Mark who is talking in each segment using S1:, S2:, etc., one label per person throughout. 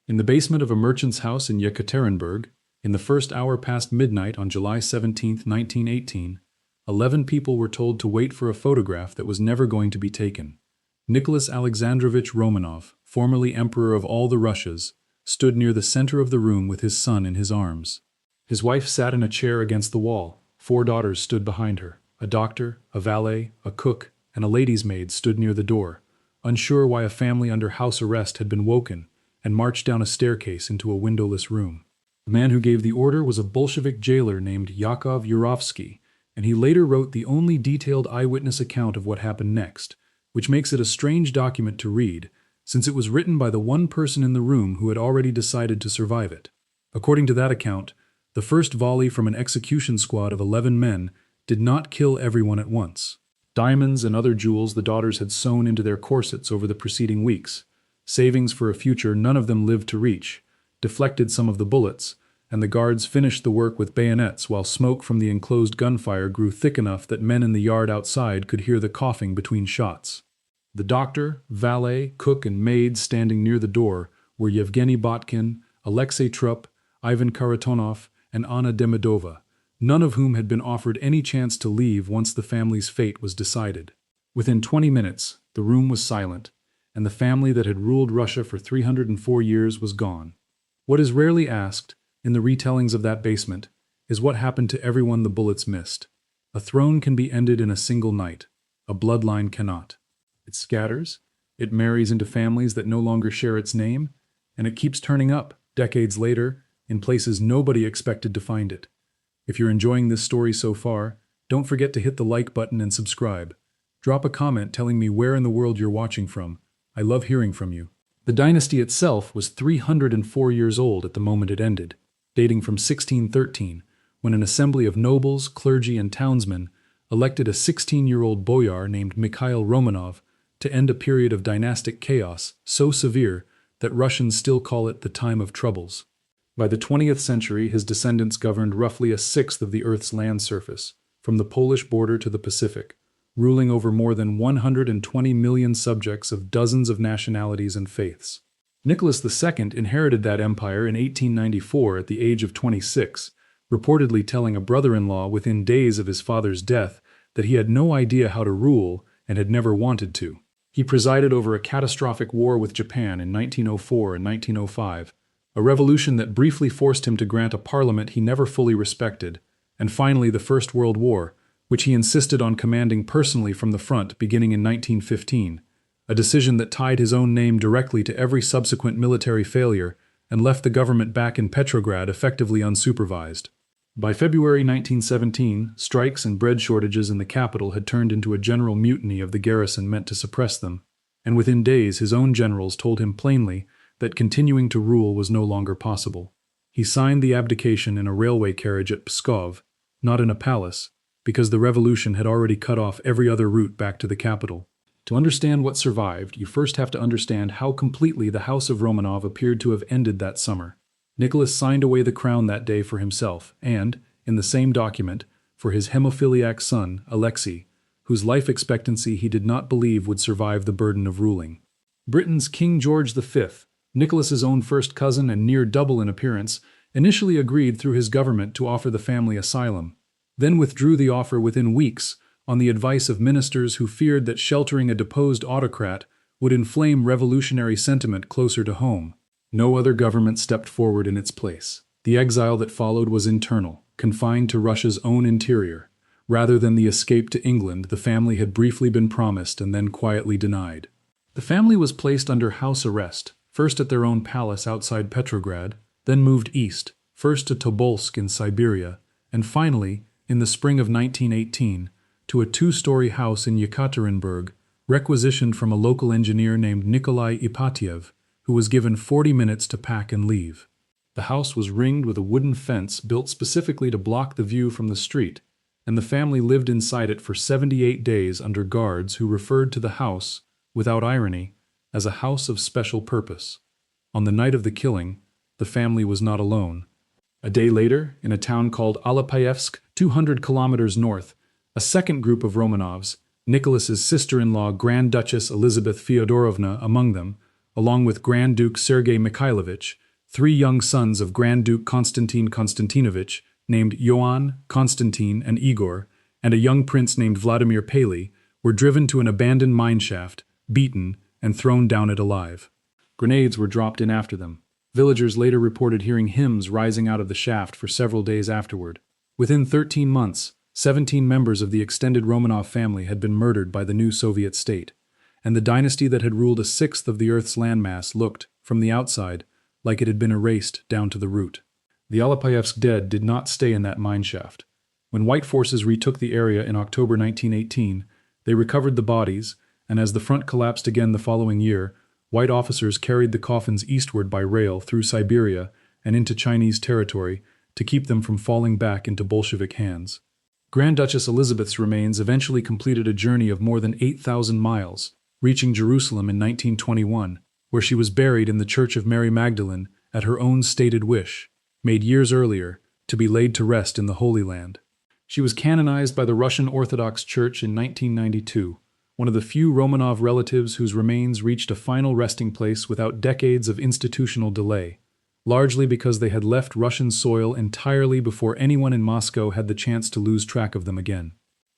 S1: In the basement of a merchant's house in Yekaterinburg, in the first hour past midnight on July 17, 1918, 11 people were told to wait for a photograph that was never going to be taken. Nicholas Alexandrovich Romanov, formerly Emperor of all the Russias, stood near the center of the room with his son in his arms. His wife sat in a chair against the wall. 4 daughters stood behind her. A doctor, a valet, a cook, and a lady's maid stood near the door, unsure why a family under house arrest had been woken and marched down a staircase into a windowless room. The man who gave the order was a Bolshevik jailer named Yakov Yurovsky, and he later wrote the only detailed eyewitness account of what happened next, which makes it a strange document to read, since it was written by the one person in the room who had already decided to survive it. According to that account, the first volley from an execution squad of 11 men did not kill everyone at once. Diamonds and other jewels the daughters had sewn into their corsets over the preceding weeks, savings for a future none of them lived to reach, deflected some of the bullets, and the guards finished the work with bayonets while smoke from the enclosed gunfire grew thick enough that men in the yard outside could hear the coughing between shots. The doctor, valet, cook, and maid standing near the door were Yevgeny Botkin, Alexei Trupp, Ivan Karatonov, and Anna Demidova, none of whom had been offered any chance to leave once the family's fate was decided. Within 20 minutes, the room was silent, and the family that had ruled Russia for 304 years was gone. What is rarely asked, in the retellings of that basement, is what happened to everyone the bullets missed. A throne can be ended in a single night. A bloodline cannot. It scatters, it marries into families that no longer share its name, and it keeps turning up, decades later, in places nobody expected to find it. If you're enjoying this story so far, don't forget to hit the like button and subscribe. Drop a comment telling me where in the world you're watching from. I love hearing from you. The dynasty itself was 304 years old at the moment it ended, dating from 1613, when an assembly of nobles, clergy, and townsmen elected a 16-year-old boyar named Mikhail Romanov to end a period of dynastic chaos so severe that Russians still call it the Time of Troubles. By the 20th century, his descendants governed roughly a sixth of the Earth's land surface, from the Polish border to the Pacific, ruling over more than 120 million subjects of dozens of nationalities and faiths. Nicholas II inherited that empire in 1894 at the age of 26, reportedly telling a brother-in-law within days of his father's death that he had no idea how to rule and had never wanted to. He presided over a catastrophic war with Japan in 1904 and 1905, a revolution that briefly forced him to grant a parliament he never fully respected, and finally the First World War, which he insisted on commanding personally from the front beginning in 1915, a decision that tied his own name directly to every subsequent military failure and left the government back in Petrograd effectively unsupervised. By February 1917, strikes and bread shortages in the capital had turned into a general mutiny of the garrison meant to suppress them, and within days his own generals told him plainly that continuing to rule was no longer possible. He signed the abdication in a railway carriage at Pskov, not in a palace, because the revolution had already cut off every other route back to the capital. To understand what survived, you first have to understand how completely the House of Romanov appeared to have ended that summer. Nicholas signed away the crown that day for himself and, in the same document, for his hemophiliac son, Alexei, whose life expectancy he did not believe would survive the burden of ruling. Britain's King George V, Nicholas's own first cousin and near double in appearance, initially agreed through his government to offer the family asylum, then withdrew the offer within weeks on the advice of ministers who feared that sheltering a deposed autocrat would inflame revolutionary sentiment closer to home. No other government stepped forward in its place. The exile that followed was internal, confined to Russia's own interior. Rather than the escape to England the family had briefly been promised and then quietly denied. The family was placed under house arrest, first at their own palace outside Petrograd, then moved east, first to Tobolsk in Siberia, and finally, in the spring of 1918, to a 2-story house in Yekaterinburg, requisitioned from a local engineer named Nikolai Ipatiev, who was given 40 minutes to pack and leave. The house was ringed with a wooden fence built specifically to block the view from the street, and the family lived inside it for 78 days under guards who referred to the house, without irony, as a house of special purpose. On the night of the killing, the family was not alone. A day later, in a town called Alapayevsk, 200 kilometers north, a second group of Romanovs, Nicholas's sister-in-law Grand Duchess Elizabeth Fyodorovna among them, along with Grand Duke Sergei Mikhailovich, three young sons of Grand Duke Konstantin Konstantinovich, named Ioan, Konstantin, and Igor, and a young prince named Vladimir Paley, were driven to an abandoned mineshaft, beaten, and thrown down it alive. Grenades were dropped in after them. Villagers later reported hearing hymns rising out of the shaft for several days afterward. Within 13 months, 17 members of the extended Romanov family had been murdered by the new Soviet state, and the dynasty that had ruled a sixth of the Earth's landmass looked, from the outside, like it had been erased down to the root. The Alapayevsk dead did not stay in that mineshaft. When white forces retook the area in October 1918, they recovered the bodies, and as the front collapsed again the following year, white officers carried the coffins eastward by rail through Siberia and into Chinese territory to keep them from falling back into Bolshevik hands. Grand Duchess Elizabeth's remains eventually completed a journey of more than 8,000 miles, reaching Jerusalem in 1921, where she was buried in the Church of Mary Magdalene at her own stated wish, made years earlier, to be laid to rest in the Holy Land. She was canonized by the Russian Orthodox Church in 1992, one of the few Romanov relatives whose remains reached a final resting place without decades of institutional delay, largely because they had left Russian soil entirely before anyone in Moscow had the chance to lose track of them again.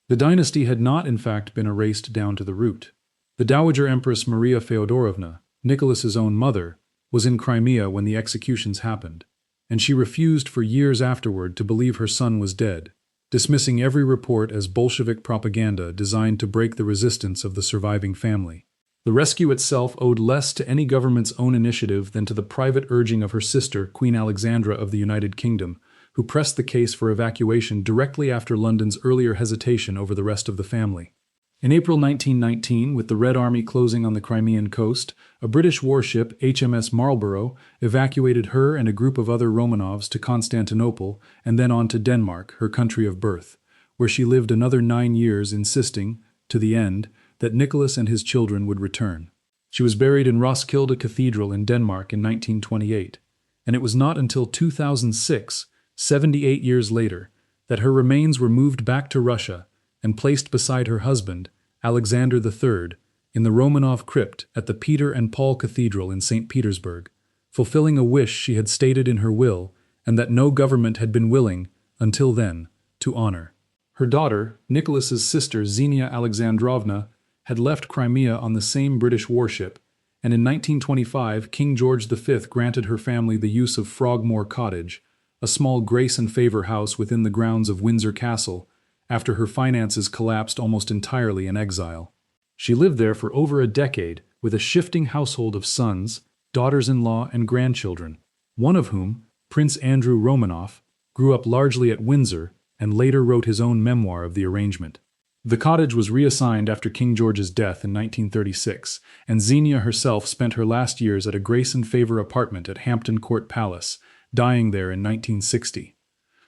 S1: The dynasty had not, in fact, been erased down to the root. The Dowager Empress Maria Feodorovna, Nicholas's own mother, was in Crimea when the executions happened, and she refused for years afterward to believe her son was dead, dismissing every report as Bolshevik propaganda designed to break the resistance of the surviving family. The rescue itself owed less to any government's own initiative than to the private urging of her sister, Queen Alexandra of the United Kingdom, who pressed the case for evacuation directly after London's earlier hesitation over the rest of the family. In April 1919, with the Red Army closing on the Crimean coast, a British warship, HMS Marlborough, evacuated her and a group of other Romanovs to Constantinople and then on to Denmark, her country of birth, where she lived another 9 years insisting, to the end, that Nicholas and his children would return. She was buried in Roskilde Cathedral in Denmark in 1928, and it was not until 2006, 78 years later, that her remains were moved back to Russia and placed beside her husband, Alexander III, in the Romanov crypt at the Peter and Paul Cathedral in St. Petersburg, fulfilling a wish she had stated in her will and that no government had been willing, until then, to honor. Her daughter, Nicholas's sister Xenia Alexandrovna, had left Crimea on the same British warship, and in 1925 King George V granted her family the use of Frogmore Cottage, a small grace and favor house within the grounds of Windsor Castle, after her finances collapsed almost entirely in exile. She lived there for over a decade with a shifting household of sons, daughters-in-law, and grandchildren, one of whom, Prince Andrew Romanov, grew up largely at Windsor and later wrote his own memoir of the arrangement. The cottage was reassigned after King George's death in 1936, and Xenia herself spent her last years at a grace and favor apartment at Hampton Court Palace, dying there in 1960.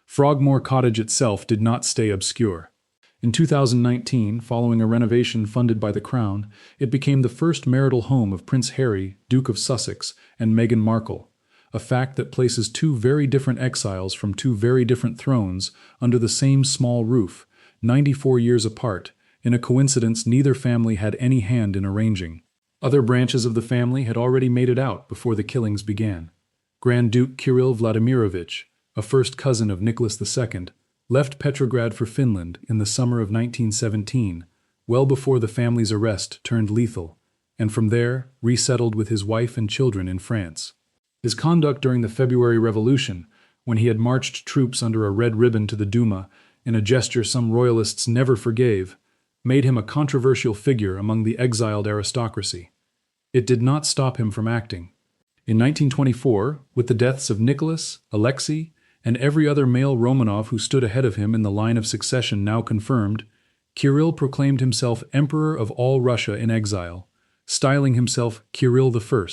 S1: Frogmore Cottage itself did not stay obscure. In 2019, following a renovation funded by the Crown, it became the first marital home of Prince Harry, Duke of Sussex, and Meghan Markle, a fact that places two very different exiles from two very different thrones under the same small roof, 94 years apart, in a coincidence neither family had any hand in arranging. Other branches of the family had already made it out before the killings began. Grand Duke Kirill Vladimirovich, a first cousin of Nicholas II, left Petrograd for Finland in the summer of 1917, well before the family's arrest turned lethal, and from there resettled with his wife and children in France. His conduct during the February Revolution, when he had marched troops under a red ribbon to the Duma, in a gesture some royalists never forgave, made him a controversial figure among the exiled aristocracy. It did not stop him from acting. In 1924, with the deaths of Nicholas, Alexei, and every other male Romanov who stood ahead of him in the line of succession now confirmed, Kirill proclaimed himself Emperor of all Russia in exile, styling himself Kirill I,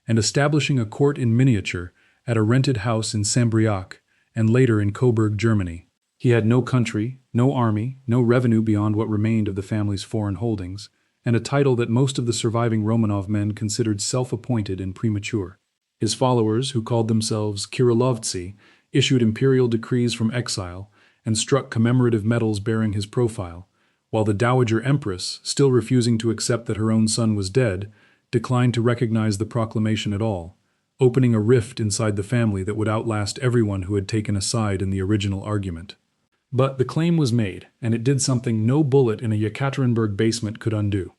S1: and establishing a court in miniature at a rented house in Sambriac and later in Coburg, Germany. He had no country, no army, no revenue beyond what remained of the family's foreign holdings, and a title that most of the surviving Romanov men considered self-appointed and premature. His followers, who called themselves Kirillovtsi, issued imperial decrees from exile and struck commemorative medals bearing his profile, while the Dowager Empress, still refusing to accept that her own son was dead, declined to recognize the proclamation at all, opening a rift inside the family that would outlast everyone who had taken a side in the original argument. But the claim was made, and it did something no bullet in a Yekaterinburg basement could undo.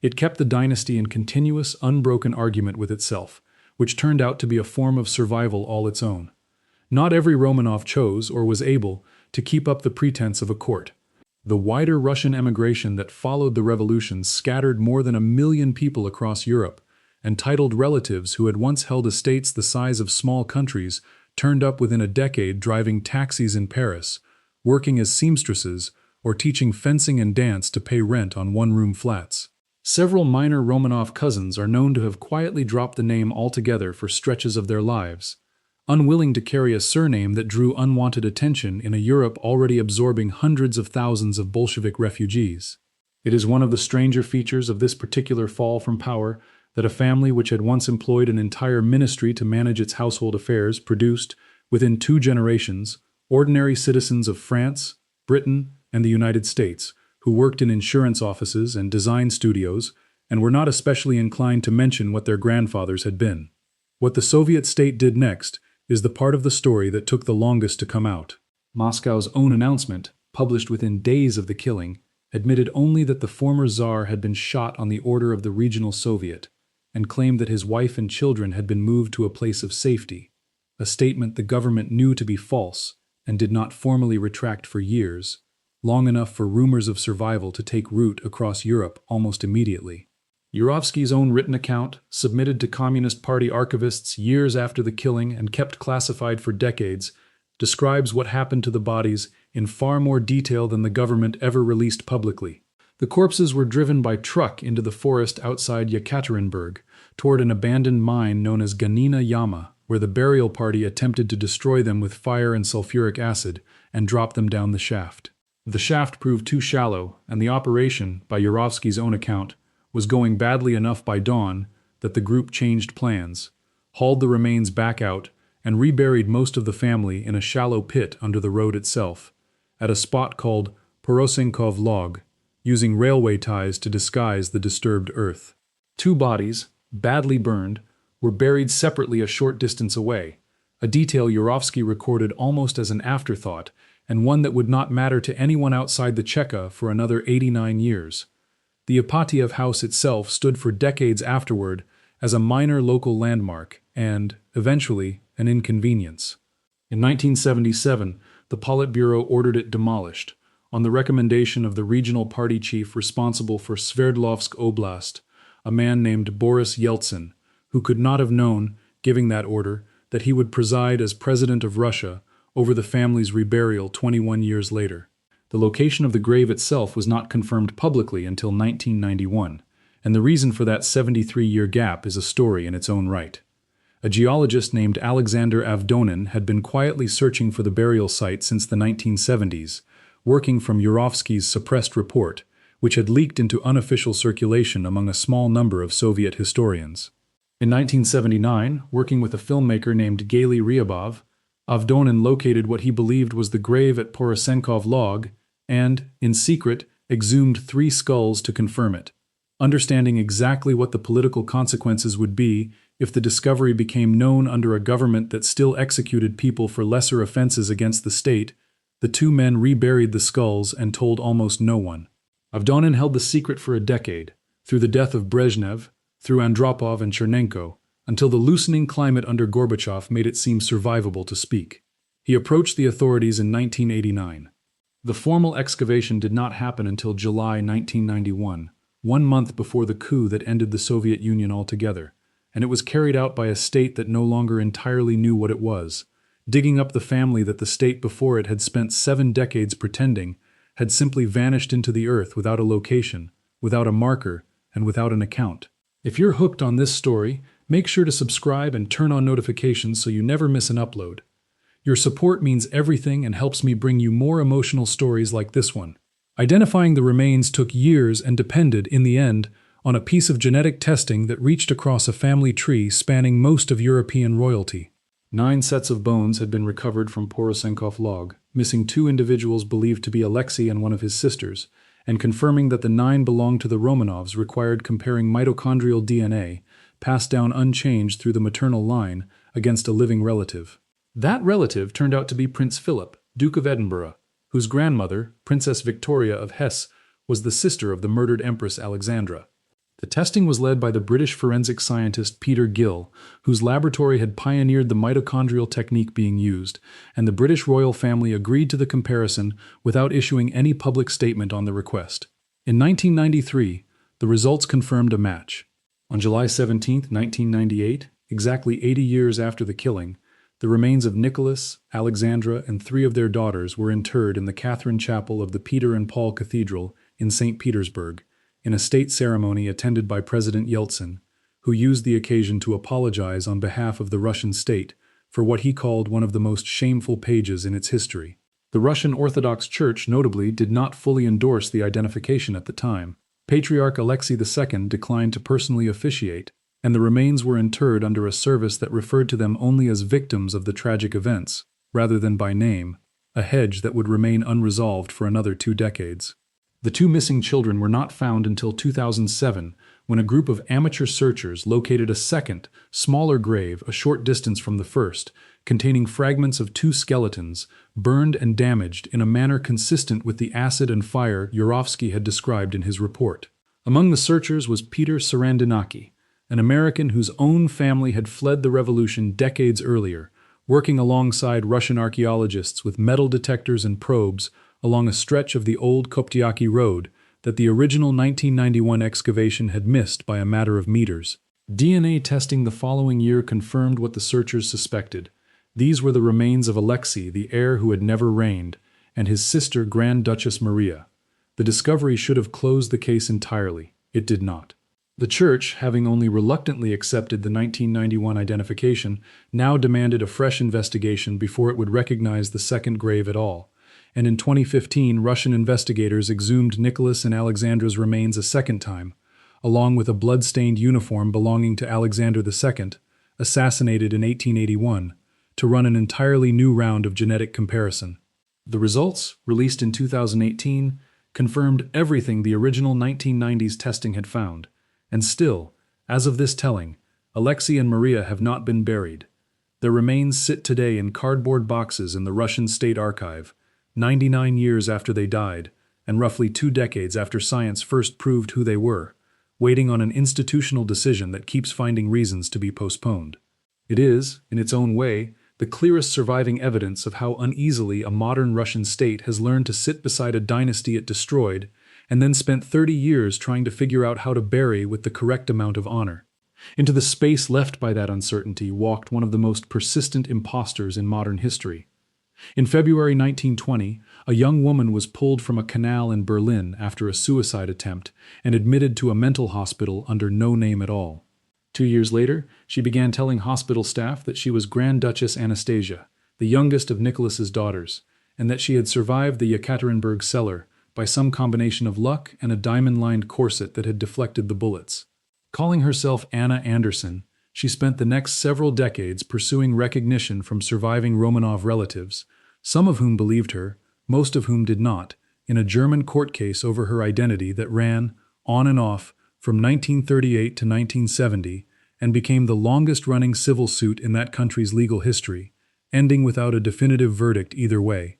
S1: It kept the dynasty in continuous, unbroken argument with itself, which turned out to be a form of survival all its own. Not every Romanov chose, or was able, to keep up the pretense of a court. The wider Russian emigration that followed the revolution scattered more than 1 million people across Europe, and titled relatives who had once held estates the size of small countries turned up within a decade driving taxis in Paris, working as seamstresses, or teaching fencing and dance to pay rent on one-room flats. Several minor Romanov cousins are known to have quietly dropped the name altogether for stretches of their lives, unwilling to carry a surname that drew unwanted attention in a Europe already absorbing hundreds of thousands of Bolshevik refugees. It is one of the stranger features of this particular fall from power that a family which had once employed an entire ministry to manage its household affairs produced, within 2 generations, ordinary citizens of France, Britain, and the United States, who worked in insurance offices and design studios and were not especially inclined to mention what their grandfathers had been. What the Soviet state did next is the part of the story that took the longest to come out. Moscow's own announcement, published within days of the killing, admitted only that the former Tsar had been shot on the order of the regional Soviet, and claimed that his wife and children had been moved to a place of safety, a statement the government knew to be false and did not formally retract for years, long enough for rumors of survival to take root across Europe almost immediately. Yurovsky's own written account, submitted to Communist Party archivists years after the killing and kept classified for decades, describes what happened to the bodies in far more detail than the government ever released publicly. The corpses were driven by truck into the forest outside Yekaterinburg, toward an abandoned mine known as Ganina Yama, where the burial party attempted to destroy them with fire and sulfuric acid and drop them down the shaft. The shaft proved too shallow, and the operation, by Yurovsky's own account, was going badly enough by dawn that the group changed plans, hauled the remains back out, and reburied most of the family in a shallow pit under the road itself, at a spot called Porosenkov Log, using railway ties to disguise the disturbed earth. 2 bodies, badly burned, were buried separately a short distance away, a detail Yurovsky recorded almost as an afterthought, and one that would not matter to anyone outside the Cheka for another 89 years. The Ipatiev house itself stood for decades afterward as a minor local landmark and, eventually, an inconvenience. In 1977, the Politburo ordered it demolished, on the recommendation of the regional party chief responsible for Sverdlovsk Oblast, a man named Boris Yeltsin, who could not have known, giving that order, that he would preside as President of Russia over the family's reburial 21 years later. The location of the grave itself was not confirmed publicly until 1991, and the reason for that 73-year gap is a story in its own right. A geologist named Alexander Avdonin had been quietly searching for the burial site since the 1970s, working from Yurovsky's suppressed report, which had leaked into unofficial circulation among a small number of Soviet historians. In 1979, working with a filmmaker named Gaily Ryabov, Avdonin located what he believed was the grave at Porosenkov Log and, in secret, exhumed 3 skulls to confirm it. Understanding exactly what the political consequences would be if the discovery became known under a government that still executed people for lesser offenses against the state, the 2 men reburied the skulls and told almost no one. Avdonin held the secret for a decade, through the death of Brezhnev, through Andropov and Chernenko, until the loosening climate under Gorbachev made it seem survivable to speak. He approached the authorities in 1989. The formal excavation did not happen until July 1991, 1 month before the coup that ended the Soviet Union altogether, and it was carried out by a state that no longer entirely knew what it was, digging up the family that the state before it had spent 7 decades pretending had simply vanished into the earth without a location, without a marker, and without an account. If you're hooked on this story, make sure to subscribe and turn on notifications so you never miss an upload. Your support means everything and helps me bring you more emotional stories like this one. Identifying the remains took years and depended, in the end, on a piece of genetic testing that reached across a family tree spanning most of European royalty. 9 sets of bones had been recovered from Porosenkov Log, missing 2 individuals believed to be Alexei and one of his sisters, and confirming that the 9 belonged to the Romanovs required comparing mitochondrial DNA, passed down unchanged through the maternal line, against a living relative. That relative turned out to be Prince Philip, Duke of Edinburgh, whose grandmother, Princess Victoria of Hesse, was the sister of the murdered Empress Alexandra. The testing was led by the British forensic scientist Peter Gill, whose laboratory had pioneered the mitochondrial technique being used, and the British royal family agreed to the comparison without issuing any public statement on the request. In 1993, the results confirmed a match. On July 17, 1998, exactly 80 years after the killing, the remains of Nicholas, Alexandra, and 3 of their daughters were interred in the Catherine Chapel of the Peter and Paul Cathedral in St. Petersburg, in a state ceremony attended by President Yeltsin, who used the occasion to apologize on behalf of the Russian state for what he called one of the most shameful pages in its history. The Russian Orthodox Church, notably, did not fully endorse the identification at the time. Patriarch Alexei II declined to personally officiate, and the remains were interred under a service that referred to them only as victims of the tragic events, rather than by name, a hedge that would remain unresolved for another 2 decades. The 2 missing children were not found until 2007, when a group of amateur searchers located a second, smaller grave a short distance from the first, containing fragments of 2 skeletons, burned and damaged in a manner consistent with the acid and fire Yurovsky had described in his report. Among the searchers was Peter Sarandinaki, an American whose own family had fled the revolution decades earlier, working alongside Russian archaeologists with metal detectors and probes along a stretch of the old Koptyaki Road that the original 1991 excavation had missed by a matter of meters. DNA testing the following year confirmed what the searchers suspected. These were the remains of Alexei, the heir who had never reigned, and his sister, Grand Duchess Maria. The discovery should have closed the case entirely. It did not. The Church, having only reluctantly accepted the 1991 identification, now demanded a fresh investigation before it would recognize the second grave at all. And in 2015, Russian investigators exhumed Nicholas and Alexandra's remains a second time, along with a blood-stained uniform belonging to Alexander II, assassinated in 1881, to run an entirely new round of genetic comparison. The results, released in 2018, confirmed everything the original 1990s testing had found. And still, as of this telling, Alexei and Maria have not been buried. Their remains sit today in cardboard boxes in the Russian State Archive, 99 years after they died, and roughly 2 decades after science first proved who they were, waiting on an institutional decision that keeps finding reasons to be postponed. It is, in its own way, the clearest surviving evidence of how uneasily a modern Russian state has learned to sit beside a dynasty it destroyed, and then spent 30 years trying to figure out how to bury with the correct amount of honor. Into the space left by that uncertainty walked one of the most persistent impostors in modern history. In February 1920, a young woman was pulled from a canal in Berlin after a suicide attempt and admitted to a mental hospital under no name at all. 2 years later, she began telling hospital staff that she was Grand Duchess Anastasia, the youngest of Nicholas's daughters, and that she had survived the Yekaterinburg cellar by some combination of luck and a diamond-lined corset that had deflected the bullets. Calling herself Anna Anderson, she spent the next several decades pursuing recognition from surviving Romanov relatives, some of whom believed her, most of whom did not, in a German court case over her identity that ran, on and off, from 1938 to 1970, and became the longest-running civil suit in that country's legal history, ending without a definitive verdict either way.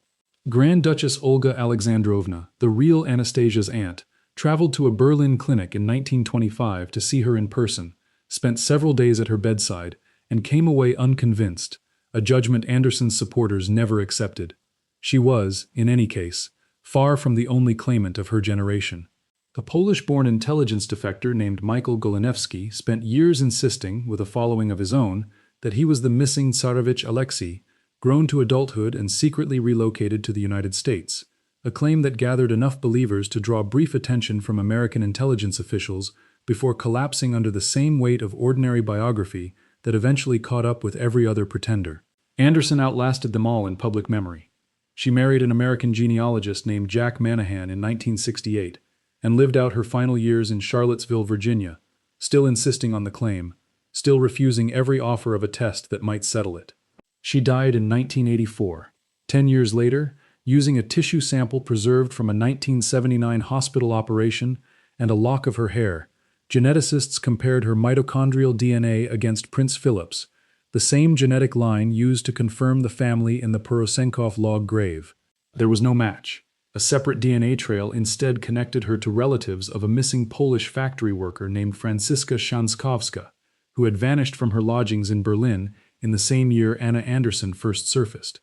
S1: Grand Duchess Olga Alexandrovna, the real Anastasia's aunt, traveled to a Berlin clinic in 1925 to see her in person, spent several days at her bedside, and came away unconvinced, a judgment Anderson's supporters never accepted. She was, in any case, far from the only claimant of her generation. A Polish-born intelligence defector named Michael Golinewski spent years insisting, with a following of his own, that he was the missing Tsarevich Alexei, grown to adulthood and secretly relocated to the United States, a claim that gathered enough believers to draw brief attention from American intelligence officials before collapsing under the same weight of ordinary biography that eventually caught up with every other pretender. Anderson outlasted them all in public memory. She married an American genealogist named Jack Manahan in 1968 and lived out her final years in Charlottesville, Virginia, still insisting on the claim, still refusing every offer of a test that might settle it. She died in 1984. 10 years later, using a tissue sample preserved from a 1979 hospital operation and a lock of her hair. Geneticists compared her mitochondrial DNA against Prince Philip's, the same genetic line used to confirm the family in the Porosenkov log grave. There was no match. A separate DNA trail instead connected her to relatives of a missing Polish factory worker named Franziska Szankowska, who had vanished from her lodgings in Berlin in the same year Anna Anderson first surfaced.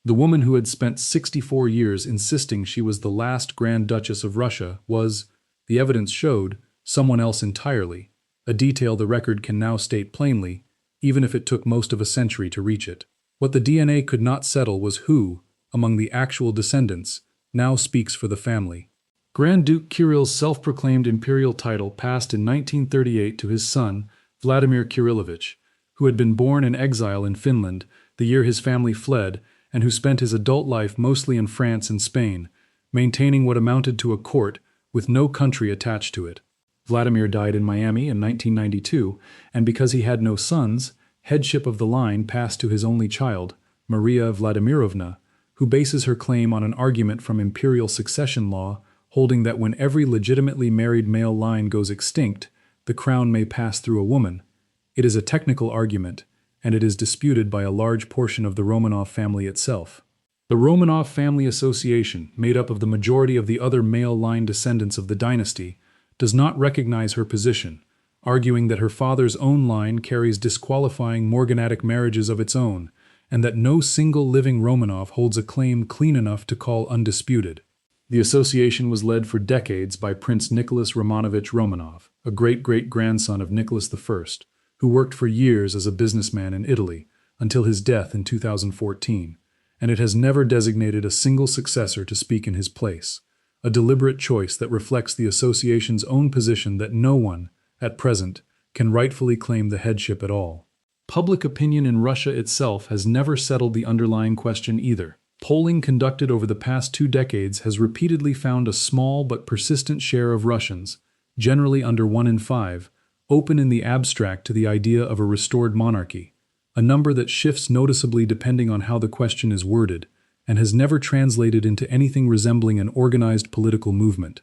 S1: The woman who had spent 64 years insisting she was the last Grand Duchess of Russia was, the evidence showed, someone else entirely, a detail the record can now state plainly, even if it took most of a century to reach it. What the DNA could not settle was who, among the actual descendants, now speaks for the family. Grand Duke Kirill's self-proclaimed imperial title passed in 1938 to his son, Vladimir Kirillovich, who had been born in exile in Finland the year his family fled and who spent his adult life mostly in France and Spain, maintaining what amounted to a court with no country attached to it. Vladimir died in Miami in 1992, and because he had no sons, headship of the line passed to his only child, Maria Vladimirovna, who bases her claim on an argument from imperial succession law holding that when every legitimately married male line goes extinct, the crown may pass through a woman. It is a technical argument, and it is disputed by a large portion of the Romanov family itself. The Romanov family association, made up of the majority of the other male line descendants of the dynasty, does not recognize her position, arguing that her father's own line carries disqualifying morganatic marriages of its own, and that no single living Romanov holds a claim clean enough to call undisputed. The association was led for decades by Prince Nicholas Romanovich Romanov, a great-great-grandson of Nicholas I, who worked for years as a businessman in Italy, until his death in 2014, and it has never designated a single successor to speak in his place, a deliberate choice that reflects the association's own position that no one, at present, can rightfully claim the headship at all. Public opinion in Russia itself has never settled the underlying question either. Polling conducted over the past 2 decades has repeatedly found a small but persistent share of Russians, generally under 1 in 5, open in the abstract to the idea of a restored monarchy, a number that shifts noticeably depending on how the question is worded, and has never translated into anything resembling an organized political movement.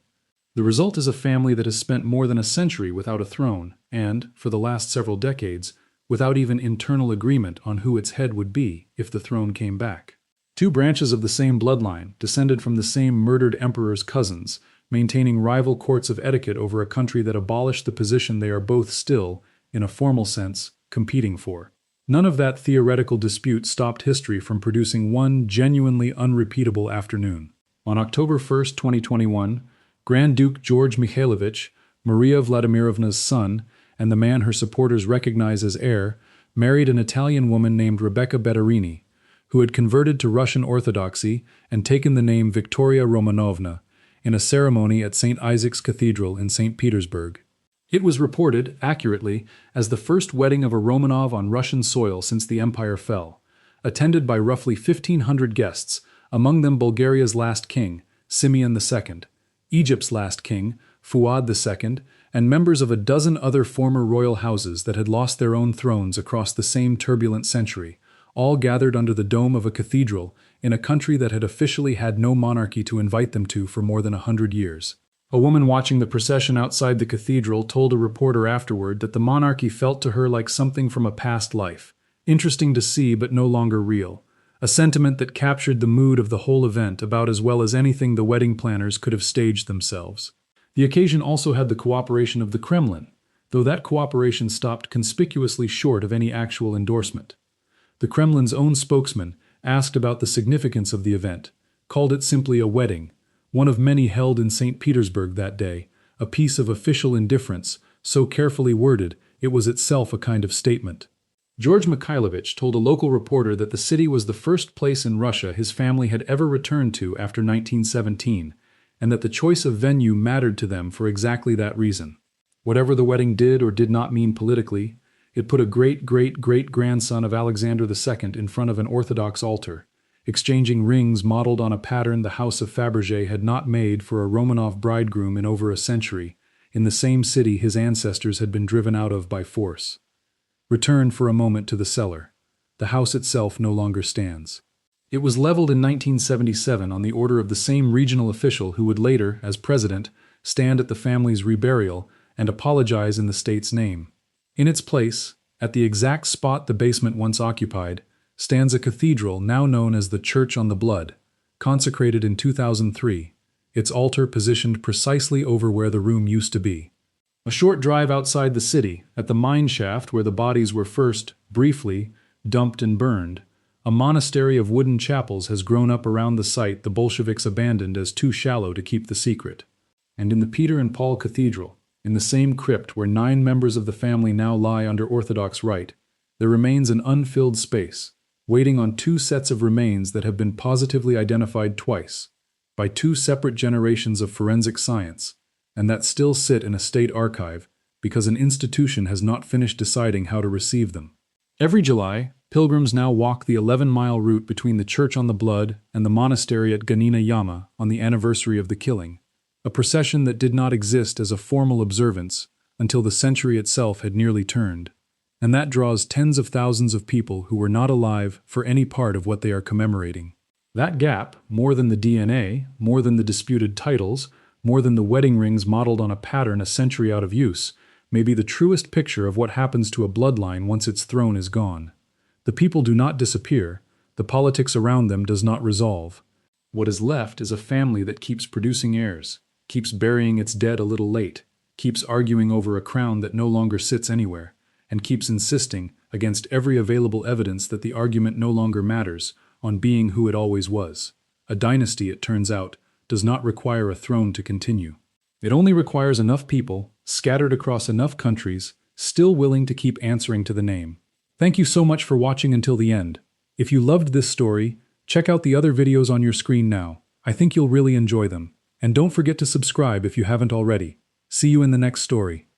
S1: The result is a family that has spent more than a century without a throne, and, for the last several decades, without even internal agreement on who its head would be if the throne came back. 2 branches of the same bloodline, descended from the same murdered emperor's cousins, maintaining rival courts of etiquette over a country that abolished the position they are both still, in a formal sense, competing for. None of that theoretical dispute stopped history from producing one genuinely unrepeatable afternoon. On October 1, 2021, Grand Duke George Mikhailovich, Maria Vladimirovna's son, and the man her supporters recognize as heir, married an Italian woman named Rebecca Betterini, who had converted to Russian Orthodoxy and taken the name Victoria Romanovna, in a ceremony at St. Isaac's Cathedral in St. Petersburg. It was reported, accurately, as the first wedding of a Romanov on Russian soil since the empire fell, attended by roughly 1,500 guests, among them Bulgaria's last king, Simeon II, Egypt's last king, Fuad II, and members of a dozen other former royal houses that had lost their own thrones across the same turbulent century, all gathered under the dome of a cathedral in a country that had officially had no monarchy to invite them to for more than 100 years. A woman watching the procession outside the cathedral told a reporter afterward that the monarchy felt to her like something from a past life, interesting to see but no longer real, a sentiment that captured the mood of the whole event about as well as anything the wedding planners could have staged themselves. The occasion also had the cooperation of the Kremlin, though that cooperation stopped conspicuously short of any actual endorsement. The Kremlin's own spokesman asked about the significance of the event, called it simply a wedding, one of many held in St. Petersburg that day, a piece of official indifference, so carefully worded it was itself a kind of statement. George Mikhailovich told a local reporter that the city was the first place in Russia his family had ever returned to after 1917, and that the choice of venue mattered to them for exactly that reason. Whatever the wedding did or did not mean politically, it put a great-great-great-grandson of Alexander II in front of an Orthodox altar, exchanging rings modeled on a pattern the House of Fabergé had not made for a Romanov bridegroom in over a century, in the same city his ancestors had been driven out of by force. Return for a moment to the cellar. The house itself no longer stands. It was leveled in 1977 on the order of the same regional official who would later, as president, stand at the family's reburial and apologize in the state's name. In its place, at the exact spot the basement once occupied, stands a cathedral now known as the Church on the Blood, consecrated in 2003, its altar positioned precisely over where the room used to be. A short drive outside the city, at the mine shaft where the bodies were first, briefly, dumped and burned, a monastery of wooden chapels has grown up around the site the Bolsheviks abandoned as too shallow to keep the secret. And in the Peter and Paul Cathedral, in the same crypt where 9 members of the family now lie under Orthodox rite, there remains an unfilled space, waiting on 2 sets of remains that have been positively identified twice, by 2 separate generations of forensic science, and that still sit in a state archive because an institution has not finished deciding how to receive them. Every July, pilgrims now walk the 11-mile route between the Church on the Blood and the monastery at Ganina Yama on the anniversary of the killing, a procession that did not exist as a formal observance until the century itself had nearly turned, and that draws tens of thousands of people who were not alive for any part of what they are commemorating. That gap, more than the DNA, more than the disputed titles, more than the wedding rings modeled on a pattern a century out of use, may be the truest picture of what happens to a bloodline once its throne is gone. The people do not disappear, the politics around them does not resolve. What is left is a family that keeps producing heirs, keeps burying its dead a little late, keeps arguing over a crown that no longer sits anywhere, and keeps insisting, against every available evidence that the argument no longer matters, on being who it always was. A dynasty, it turns out, does not require a throne to continue. It only requires enough people, scattered across enough countries, still willing to keep answering to the name. Thank you so much for watching until the end. If you loved this story, check out the other videos on your screen now. I think you'll really enjoy them. And don't forget to subscribe if you haven't already. See you in the next story.